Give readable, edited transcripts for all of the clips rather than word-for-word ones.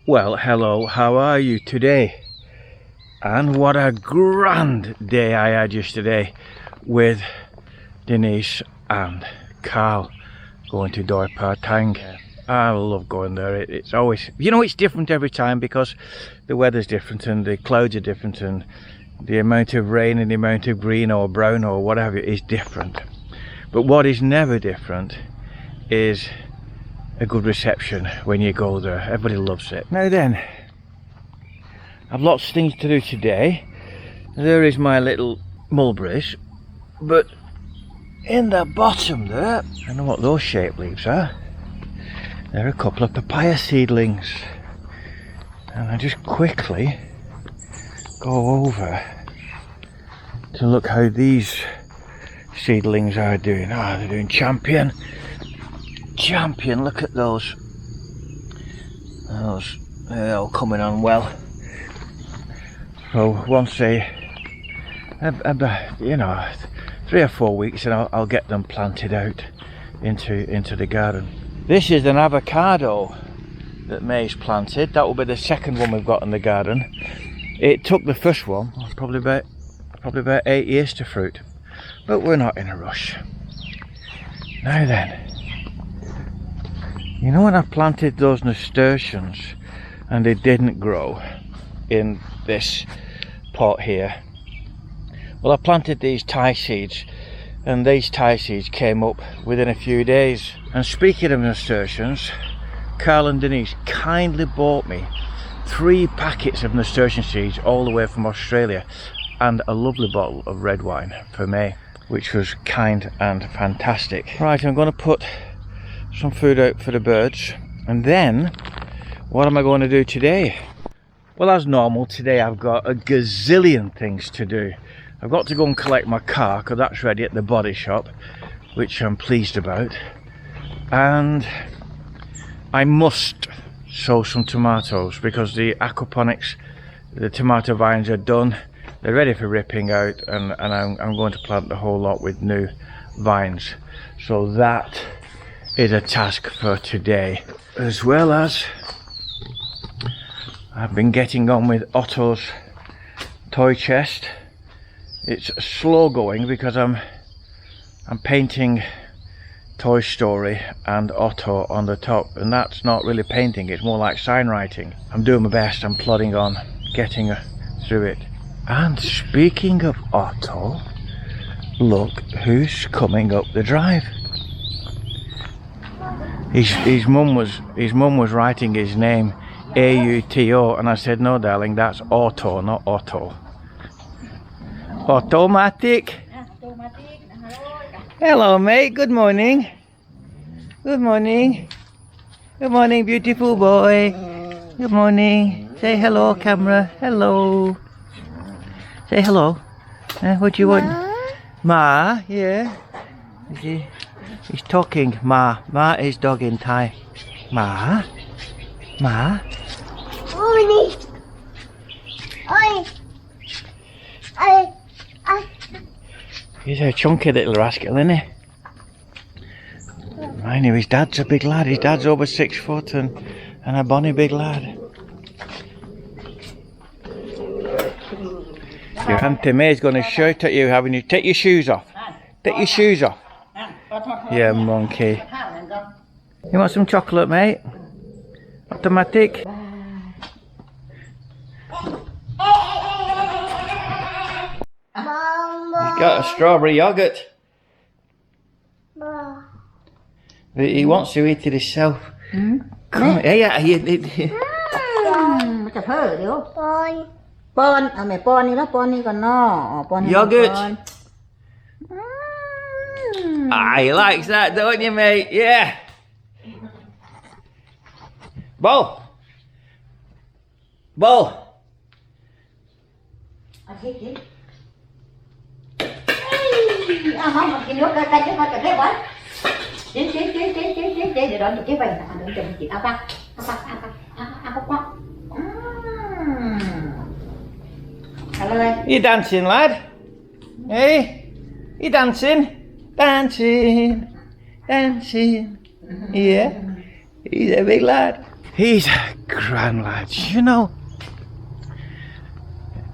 Well, hello, how are you today? And what a grand day I had yesterday with Denise and Carl going to Doi Tang. I love going there. It's always, you know, it's different every time because the weather's different and the clouds are different and the amount of rain and the amount of green or brown or whatever is different. But what is never different is a good reception when you go there. Everybody loves it. Now then, I've lots of things to do today. There is my little mulberries, but in the bottom there, I know what those shaped leaves are. There are a couple of papaya seedlings, and I just quickly go over to look how these seedlings are doing. Ah, they're doing champion. Look at those. They're all coming on well. So once they, you know, 3 or 4 weeks, and I'll get them planted out into the garden. This is an avocado that May's planted. That will be the second one we've got in the garden. It took the first one probably about 8 years to fruit, but we're not in a rush. Now then, you know when I planted those nasturtiums and they didn't grow in this pot here? Well, I planted these Thai seeds and these Thai seeds came up within a few days. And speaking of nasturtiums, Carl and Denise kindly bought me 3 packets of nasturtium seeds all the way from Australia and a lovely bottle of red wine for May, which was kind and fantastic. Right, I'm going to put some food out for the birds, and then what am I going to do today? Well, as normal, today I've got a gazillion things to do. I've got to go and collect my car because that's ready at the body shop, which I'm pleased about, and I must sow some tomatoes because the aquaponics, the tomato vines are done. They're ready for ripping out, and I'm going to plant the whole lot with new vines. So that is a task for today, as well as I've been getting on with Otto's toy chest. It's slow going because I'm painting Toy Story and Otto on the top, and that's not really painting, it's more like sign writing. I'm doing my best, I'm plodding on, getting through it. And speaking of Otto, look who's coming up the drive. His mum was writing his name A-U-T-O, and I said, no darling, that's Otto, not Otto. Automatic. Hello mate, good morning. Good morning. Good morning, beautiful boy. Good morning. Say hello, camera. Hello. Say hello. What do you want? Ma, yeah. He's talking. Ma. Ma is dog in Thai. Ma. Ma. Oi. Oi. Oi. He's a chunky little rascal, isn't he? I knew his dad's a big lad. His dad's over 6 foot and a bonny big lad. Your Auntie May's going to shout at you, having you take your shoes off. Take your shoes off. Yeah, monkey. You want some chocolate, mate? Automatic. He's got a strawberry yogurt. But he wants to eat it himself. Come here, Nó chập hơi điếu. Pon, mẹ pon đi đó, pon đi còn no. Pon yogurt. He likes that, don't you, mate? Yeah. Bowl. Bowl. Không, mà cái nước cái nước cái thế quá. Chiến để đón được cái vành là đón chồng chị ao bác. Hello. You dancing, lad? Hey? You dancing? Dancing. Yeah. He's a big lad. He's a grand lad. You know,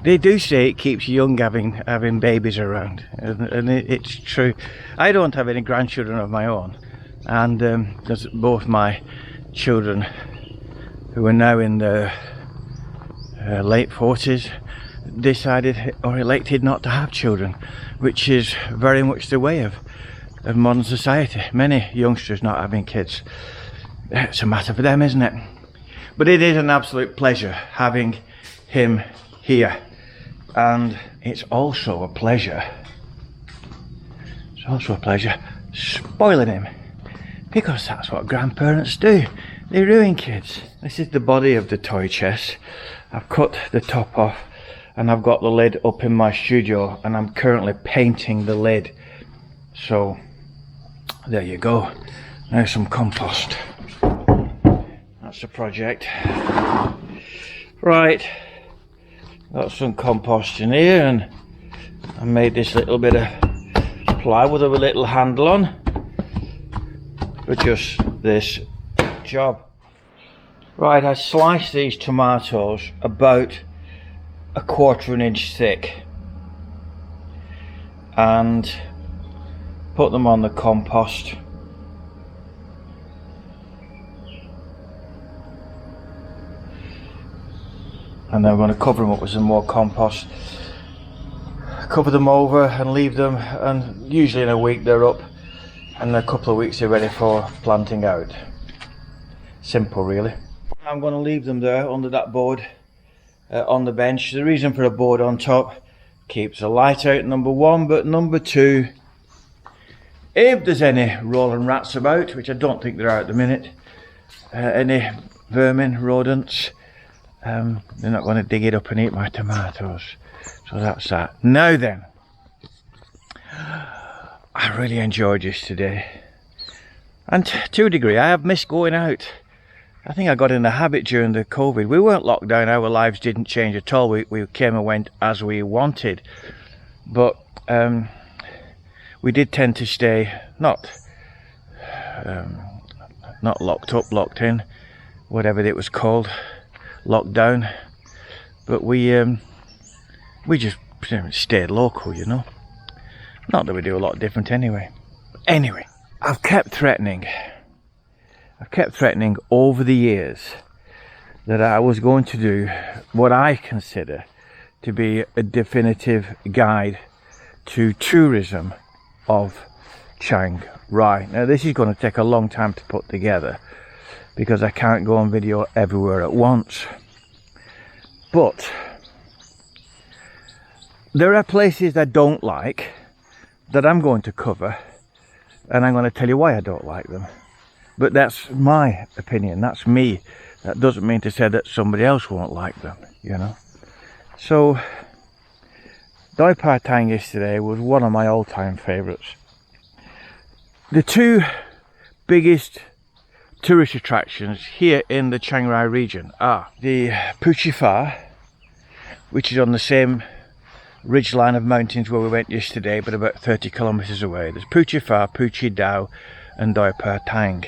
they do say it keeps you young having babies around, and it's true. I don't have any grandchildren of my own, and because both my children, who are now in their late 40s, decided or elected not to have children, which is very much the way of modern society. Many youngsters not having kids. It's a matter for them, isn't it? But it is an absolute pleasure having him here, and it's also a pleasure spoiling him, because that's what grandparents do. They ruin kids. This is the body of the toy chest. I've cut the top off and I've got the lid up in my studio, and I'm currently painting the lid. So there you go. Now some compost. That's the project. Right, got some compost in here, and I made this little bit of plywood with a little handle on for just this job. Right, I sliced these tomatoes about 1/4 inch thick and put them on the compost. And then we're going to cover them up with some more compost. Cover them over and leave them, and usually in a week they're up, and in a couple of weeks they're ready for planting out. Simple, really. I'm going to leave them there under that board on the bench. The reason for a board on top, keeps the light out, number one, but number two, if there's any rolling rats about, which I don't think there are at the minute, any vermin, rodents, they're not going to dig it up and eat my tomatoes. So that's that. Now then, I really enjoyed this today, and to a degree I have missed going out. I think I got in the habit during the COVID. We weren't locked down, our lives didn't change at all. We came and went as we wanted, but we did tend to stay not locked up, locked in, whatever it was called, locked down, but we just stayed local, you know. Not that we do a lot different anyway. Anyway, I've kept threatening over the years that I was going to do what I consider to be a definitive guide to tourism of Chiang Rai. Now this is going to take a long time to put together because I can't go on video everywhere at once, but there are places I don't like that I'm going to cover, and I'm going to tell you why I don't like them. But that's my opinion, that's me. That doesn't mean to say that somebody else won't like them, you know. So Doi Patang yesterday was one of my all-time favourites. The two biggest tourist attractions here in the Chiang Rai region are the Puchi Pha, which is on the same ridge line of mountains where we went yesterday, but about 30 kilometres away. There's Puchi Pha, Puchi Dao and Doi Patang.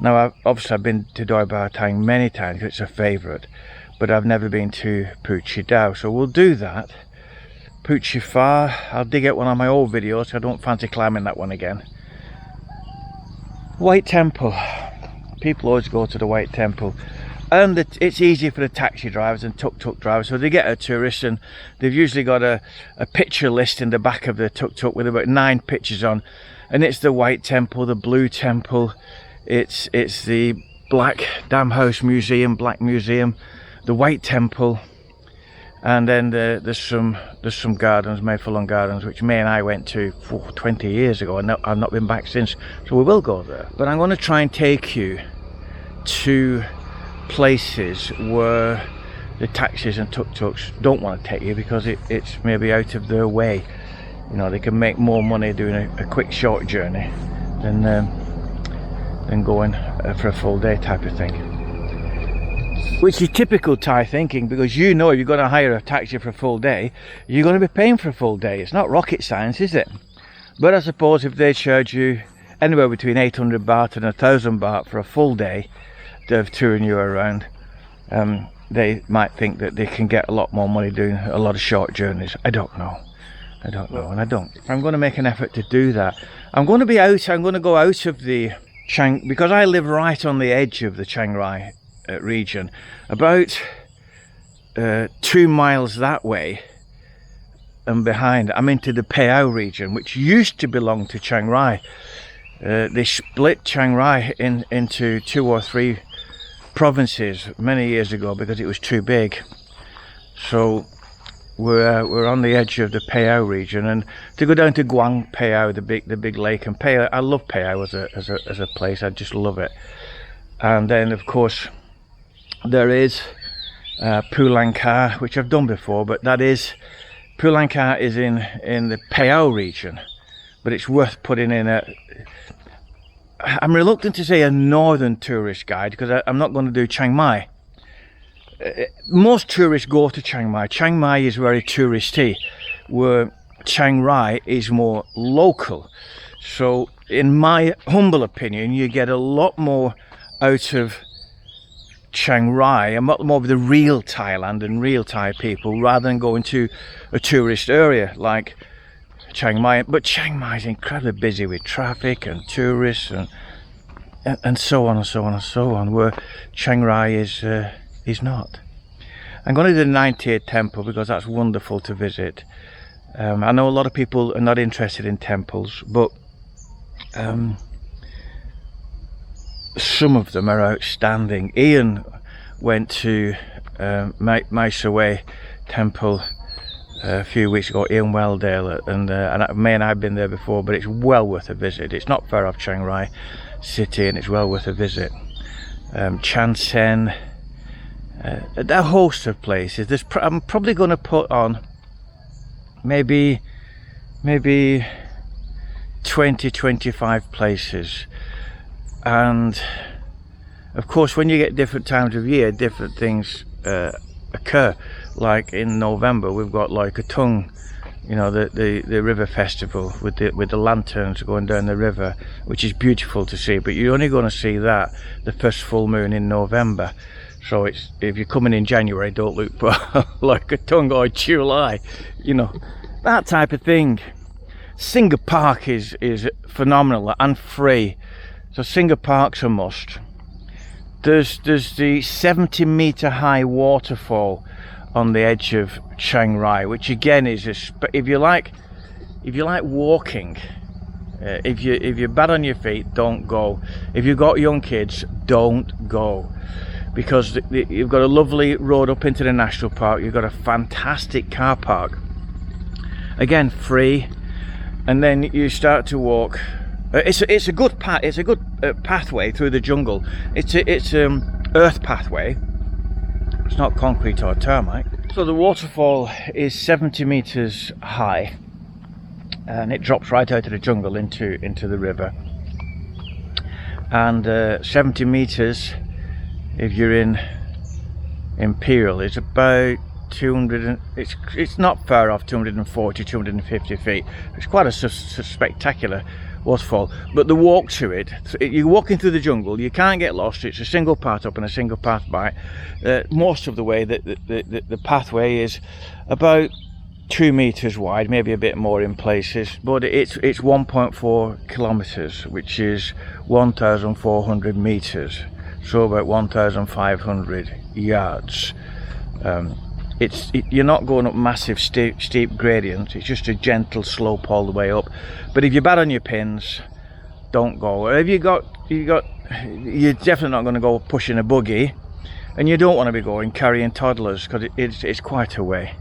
Now I've been to Doi Patang many times, it's a favourite, but I've never been to Puchi Dao, so we'll do that. Puchi Pha, I'll dig out one of my old videos, I don't fancy climbing that one again. White Temple, people always go to the White Temple, and it's easy for the taxi drivers and tuk-tuk drivers, so they get a tourist and they've usually got a picture list in the back of the tuk-tuk with about 9 pictures on, and it's the White Temple, the Blue Temple, it's the Black Dam House Museum, Black Museum, the White Temple, and then there's some gardens, Mayful Lawn Gardens, which May and I went to 20 years ago, and I've not been back since, so we will go there. But I'm going to try and take you to places where the taxis and tuk-tuks don't want to take you because it's maybe out of their way. You know, they can make more money doing a quick short journey than going for a full day type of thing, which is typical Thai thinking, because you know if you're going to hire a taxi for a full day, you're going to be paying for a full day. It's not rocket science, is it? But I suppose if they charge you anywhere between 800 baht and 1,000 baht for a full day of touring you around, they might think that they can get a lot more money doing a lot of short journeys. I don't know, and I don't. I'm going to make an effort to do that. I'm going to be out. I'm going to go out of the because I live right on the edge of the Chiang Rai region, about 2 miles that way and behind. I'm into the Phayao region, which used to belong to Chiang Rai. They split Chiang Rai into 2 or 3 provinces many years ago because it was too big. So we're on the edge of the Phayao region, and to go down to Guang Phayao, the big lake, and Phayao, I love Phayao as a place. I just love it. And then of course there is Pulankar, which I've done before, but Pulankar is in the Phayao region, but it's worth putting in I'm reluctant to say a northern tourist guide because I'm not going to do Chiang Mai. Most tourists go to Chiang Mai. Chiang Mai is very touristy, where Chiang Rai is more local. So in my humble opinion, you get a lot more out of Chiang Rai, a lot more of the real Thailand and real Thai people, rather than going to a tourist area like Chiang Mai. But Chiang Mai is incredibly busy with traffic and tourists and so on and so on and so on, where Chiang Rai is not. I'm going to do the 98 temple because that's wonderful to visit. I know a lot of people are not interested in temples, but some of them are outstanding. Ian went to Mai Sawai temple a few weeks ago, Ian Welldale, and May and I have been there before, but it's well worth a visit. It's not far off Chiang Rai city, and it's well worth a visit. Chan Sen, a host of places. I'm probably going to put on maybe 20-25 places, and of course when you get different times of year, different things occur. Like in November we've got like a Tung, you know, the river festival with the lanterns going down the river, which is beautiful to see, but you're only going to see that the first full moon in November. So if you're coming in January, don't look for like a Tung or July, you know, that type of thing. Singer Park is phenomenal and free, so Singer Park's a must. There's the 70-meter high waterfall on the edge of Chiang Rai, which again is if you like walking, if you're bad on your feet, don't go. If you've got young kids, don't go, because you've got a lovely road up into the national park. You've got a fantastic car park, again free, and then you start to walk. It's a good path. It's a good pathway through the jungle. It's earth pathway. It's not concrete or termite. So the waterfall is 70 meters high, and it drops right out of the jungle into the river. And 70 meters, if you're in Imperial, is about 200. It's not far off 240, 250 feet. It's quite a spectacular waterfall, but the walk to it, you're walking through the jungle, you can't get lost. It's a single path up and a single path back. Most of the way that the pathway is about 2 meters wide, maybe a bit more in places, but it's 1.4 kilometers, which is 1,400 meters, so about 1,500 yards. You're not going up massive steep gradients. It's just a gentle slope all the way up. But if you're bad on your pins, don't go. Or if you're definitely not going to go pushing a buggy, and you don't want to be going carrying toddlers, because it's quite a way.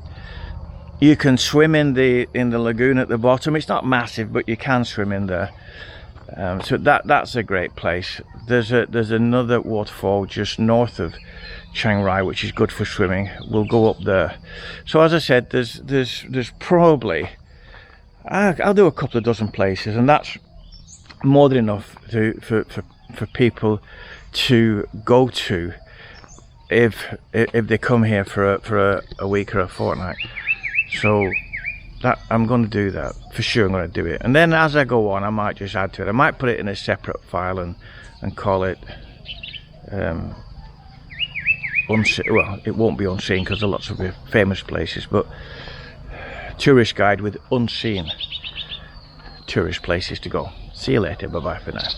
You can swim in the lagoon at the bottom. It's not massive, but you can swim in there. So that's a great place. There's another waterfall just north of Chiang Rai, which is good for swimming. We'll go up there. So as I said, there's probably, I'll do a couple of dozen places, and that's more than enough for people to go to if they come here for a week or a fortnight. So that I'm going to do that for sure. I'm going to do it, and then as I go on, I might just add to it. I might put it in a separate file and call it well, it won't be unseen because there are lots of famous places, but tourist guide with unseen tourist places to go. See you later, bye bye for now.